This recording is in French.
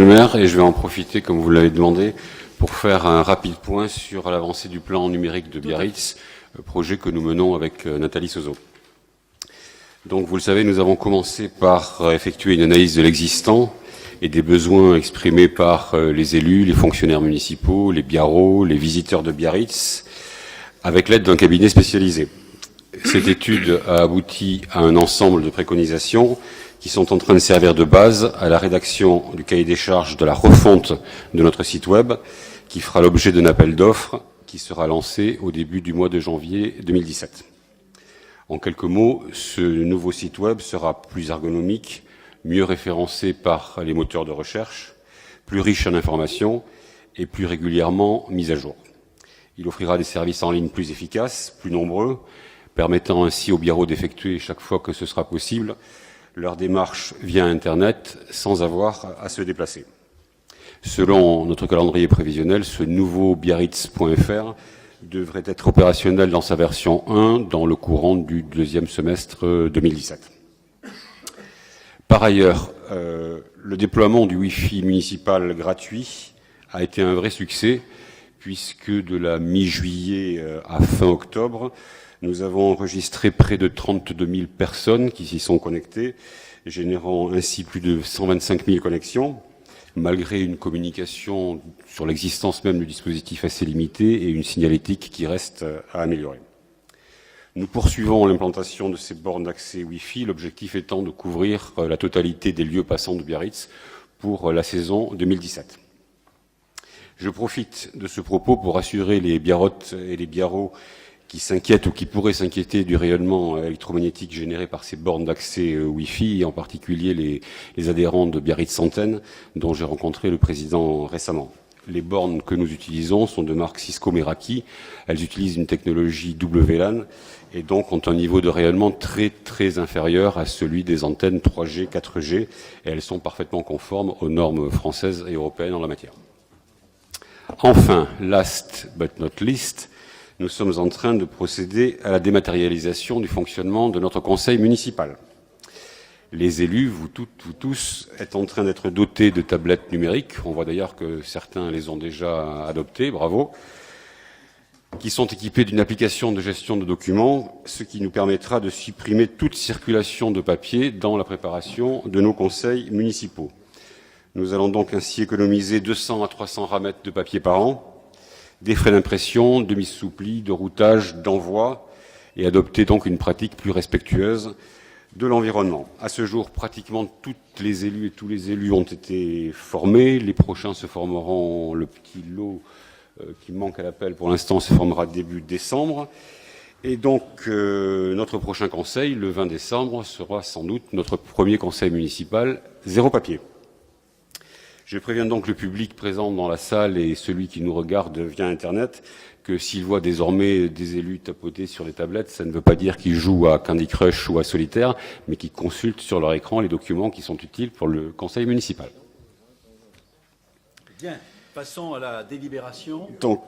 le maire, et je vais en profiter, comme vous l'avez demandé, pour faire un rapide point sur l'avancée du plan numérique de Biarritz, projet que nous menons avec Nathalie Sozo. Donc, vous le savez, nous avons commencé par effectuer une analyse de l'existant et des besoins exprimés par les élus, les fonctionnaires municipaux, les biarros, les visiteurs de Biarritz, avec l'aide d'un cabinet spécialisé. Cette étude a abouti à un ensemble de préconisations qui sont en train de servir de base à la rédaction du cahier des charges de la refonte de notre site web, qui fera l'objet d'un appel d'offres qui sera lancé au début du mois de janvier 2017. En quelques mots, ce nouveau site web sera plus ergonomique, mieux référencé par les moteurs de recherche, plus riche en informations et plus régulièrement mis à jour. Il offrira des services en ligne plus efficaces, plus nombreux, permettant ainsi aux biarros d'effectuer chaque fois que ce sera possible leur démarche via Internet sans avoir à se déplacer. Selon notre calendrier prévisionnel, ce nouveau biarritz.fr devrait être opérationnel dans sa version 1 dans le courant du deuxième semestre 2017. Par ailleurs, le déploiement du Wi-Fi municipal gratuit a été un vrai succès, puisque de la mi-juillet à fin octobre, nous avons enregistré près de 32 000 personnes qui s'y sont connectées, générant ainsi plus de 125 000 connexions, malgré une communication sur l'existence même du dispositif assez limitée et une signalétique qui reste à améliorer. Nous poursuivons l'implantation de ces bornes d'accès Wi-Fi, l'objectif étant de couvrir la totalité des lieux passants de Biarritz pour la saison 2017. Je profite de ce propos pour rassurer les biarrotes et les biarros qui s'inquiètent ou qui pourraient s'inquiéter du rayonnement électromagnétique généré par ces bornes d'accès Wi-Fi, et en particulier les adhérents de Biarritz Centaine, dont j'ai rencontré le président récemment. Les bornes que nous utilisons sont de marque Cisco Meraki. Elles utilisent une technologie WLAN et donc ont un niveau de rayonnement très très inférieur à celui des antennes 3G, 4G, et elles sont parfaitement conformes aux normes françaises et européennes en la matière. Enfin, last but not least, nous sommes en train de procéder à la dématérialisation du fonctionnement de notre conseil municipal. Les élus, vous toutes, vous tous, êtes en train d'être dotés de tablettes numériques. On voit d'ailleurs que certains les ont déjà adoptées, bravo, qui sont équipées d'une application de gestion de documents, ce qui nous permettra de supprimer toute circulation de papier dans la préparation de nos conseils municipaux. Nous allons donc ainsi économiser 200 à 300 ramettes de papier par an, des frais d'impression, de mise sous pli, de routage, d'envoi, et adopter donc une pratique plus respectueuse de l'environnement. À ce jour, pratiquement toutes les élus et tous les élus ont été formés. Les prochains se formeront, le petit lot qui manque à l'appel pour l'instant se formera début décembre. Et donc, notre prochain conseil, le 20 décembre, sera sans doute notre premier conseil municipal zéro papier. Je préviens donc le public présent dans la salle et celui qui nous regarde via Internet que s'il voit désormais des élus tapoter sur les tablettes, ça ne veut pas dire qu'ils jouent à Candy Crush ou à Solitaire, mais qu'ils consultent sur leur écran les documents qui sont utiles pour le conseil municipal. Bien, passons à la délibération. Donc,